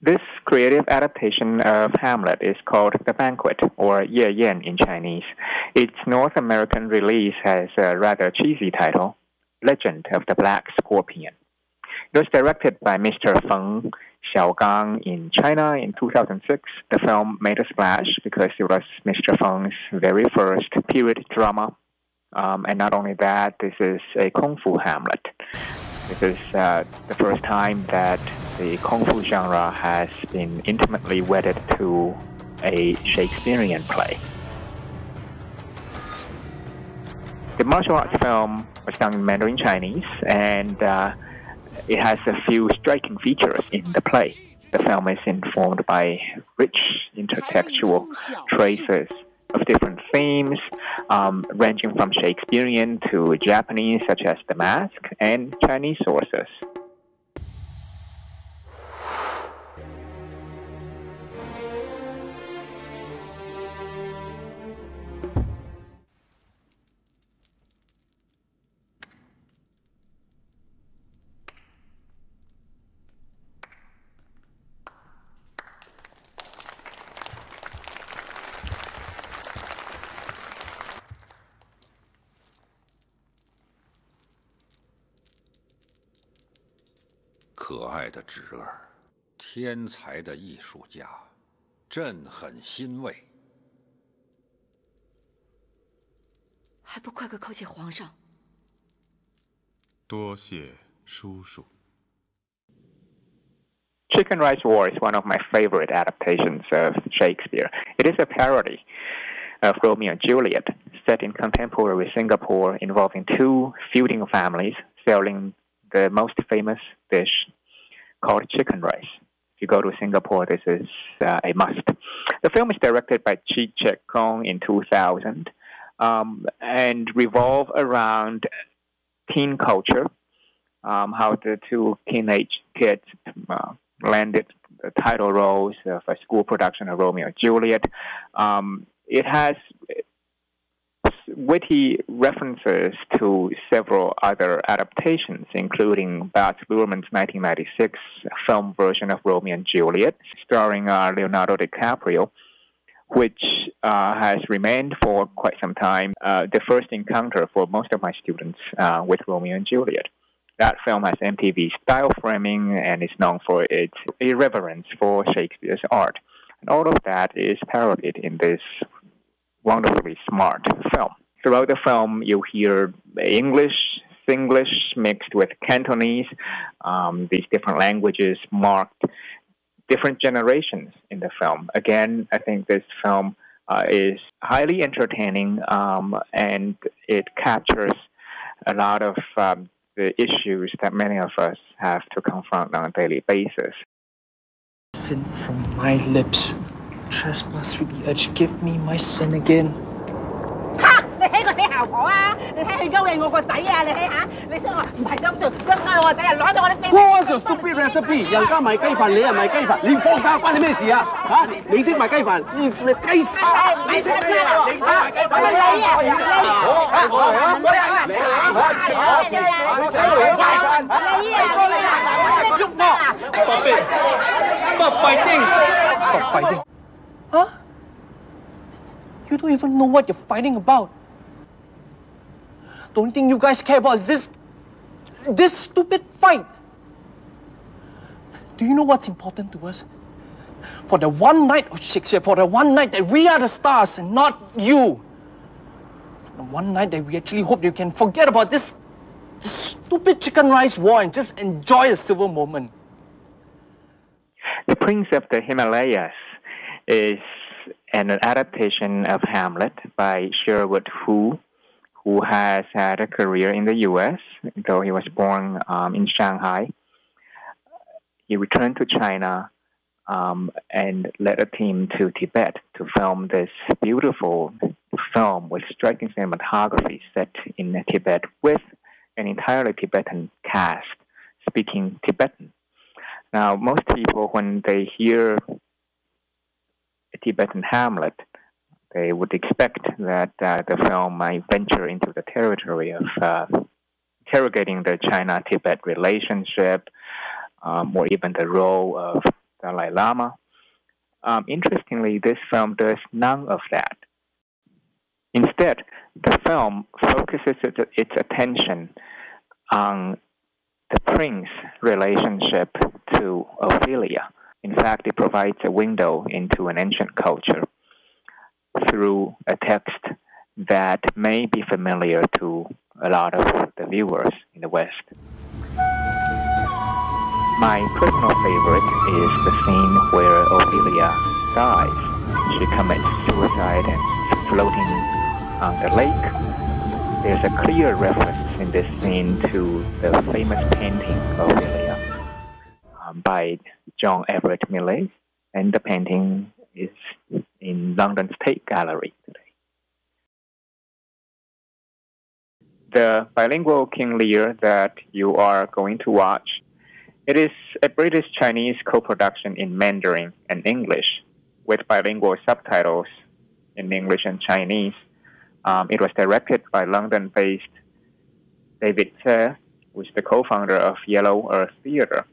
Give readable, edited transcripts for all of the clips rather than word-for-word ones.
This creative adaptation of Hamlet is called The Banquet, or Ye Yan in Chinese. Its North American release has a rather cheesy title, Legend of the Black Scorpion. It was directed by Mr. Feng Xiaogang in China in 2006. The film made a splash because it was Mr. Feng's very first period drama. And not only that, this is a Kung Fu Hamlet. This is the first time that the Kung Fu genre has been intimately wedded to a Shakespearean play. The martial arts film was done in Mandarin Chinese, and it has a few striking features in the play. The film is informed by rich intertextual traces of different themes, ranging from Shakespearean to Japanese, such as The Mask, and Chinese sources.可爱的侄儿，天才的艺术家，朕很欣慰。还不快快叩谢皇上！多谢叔叔。Chicken Rice War is one of my favorite adaptations of Shakespeare. It is a parody of Romeo and Juliet, set in contemporary Singapore, involving two feuding families selling the most famous dish called chicken rice. If you go to Singapore, this is a must. The film is directed by Chi Chek Kong in 2000 and revolve around teen culture, how the two teenage kids landed the title roles of a school production of Romeo and Juliet. It has witty references to several other adaptations, including Baz Luhrmann's 1996 film version of Romeo and Juliet, starring Leonardo DiCaprio, which has remained for quite some time the first encounter for most of my students with Romeo and Juliet. That film has MTV style framing and is known for its irreverence for Shakespeare's art. And all of that is parodied in this wonderfully smart film. Throughout the film, you hear English, Singlish mixed with Cantonese. These different languages marked different generations in the film. Again, I think this film is highly entertaining, and it captures a lot of the issues that many of us have to confront on a daily basis. Sin from my lips. Trespass with the edge, give me my sin again. 你睇個死姣婆啊！你睇佢勾引我個仔啊！你睇下，你想我唔係想愛我個仔啊，攞咗我啲飛。What's your stupid recipe？ 人家賣雞飯，你又賣雞飯，連放炸關你咩事啊？嚇！你識賣雞飯，你識賣雞飯，你識咩啊？你識賣雞飯？Stop it! Stop fighting! Stop fighting! Huh? You don't even know what you're fighting about. The only thing you guys care about is this stupid fight. Do you know what's important to us? For the one night of Shakespeare, for the one night that we are the stars and not you. For the one night that we actually hope you can forget about this stupid chicken rice war and just enjoy a civil moment. The Prince of the Himalayas is an adaptation of Hamlet by Sherwood Hu, who has had a career in the U.S., though he was born in Shanghai. He returned to China and led a team to Tibet to film this beautiful film with striking cinematography set in Tibet with an entirely Tibetan cast speaking Tibetan. Now, most people, when they hear a Tibetan Hamlet, they would expect that the film might venture into the territory of interrogating the China-Tibet relationship, or even the role of Dalai Lama. Interestingly, this film does none of that. Instead, the film focuses its attention on the prince's relationship to Ophelia. In fact, it provides a window into an ancient culture through a text that may be familiar to a lot of the viewers in the West. My personal favorite is the scene where Ophelia dies. She commits suicide and is floating on the lake. There's a clear reference in this scene to the famous painting Ophelia by John Everett Millais, and the painting is in London State Gallery today. The bilingual King Lear that you are going to watch, it is a British-Chinese co-production in Mandarin and English with bilingual subtitles in English and Chinese. It was directed by London-based David Tse, who is the co-founder of Yellow Earth Theatre.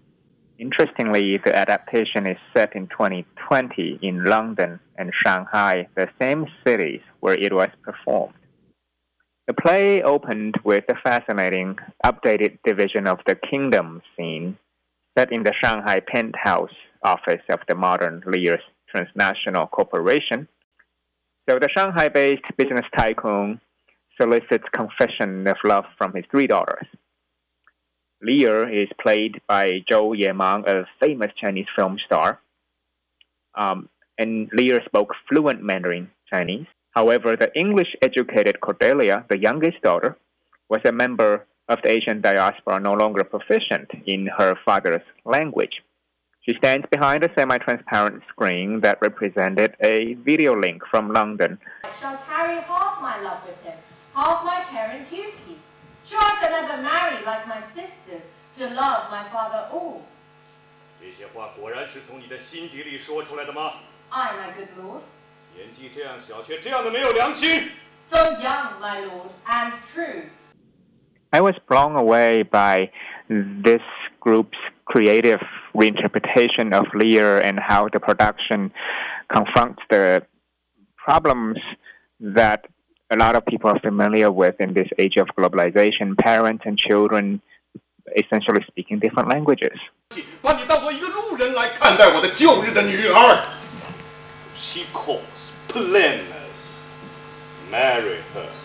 Interestingly, the adaptation is set in 2020 in London and Shanghai, the same cities where it was performed. The play opened with a fascinating, updated division of the kingdom scene set in the Shanghai penthouse office of the modern Lear's transnational corporation. So the Shanghai-based business tycoon solicits confession of love from his 3 daughters. Lear is played by Zhou Yemang, a famous Chinese film star. And Lear spoke fluent Mandarin Chinese. However, the English-educated Cordelia, the youngest daughter, was a member of the Asian diaspora no longer proficient in her father's language. She stands behind a semi-transparent screen that represented a video link from London. I shall carry half my love with him, half my care and duty. Sure I shall never marry like my sisters, to love my father all. 这些话果然是从你的心底里说出来的吗？ I, my good lord. 年纪这样小，却这样的没有良心。 So young, my lord, and true. I was blown away by this group's creative reinterpretation of Lear and how the production confronts the problems that a lot of people are familiar with in this age of globalization, parents and children essentially speaking different languages. 把你当作一个路人来看待我的旧日的女儿。She calls plainness. Marry her.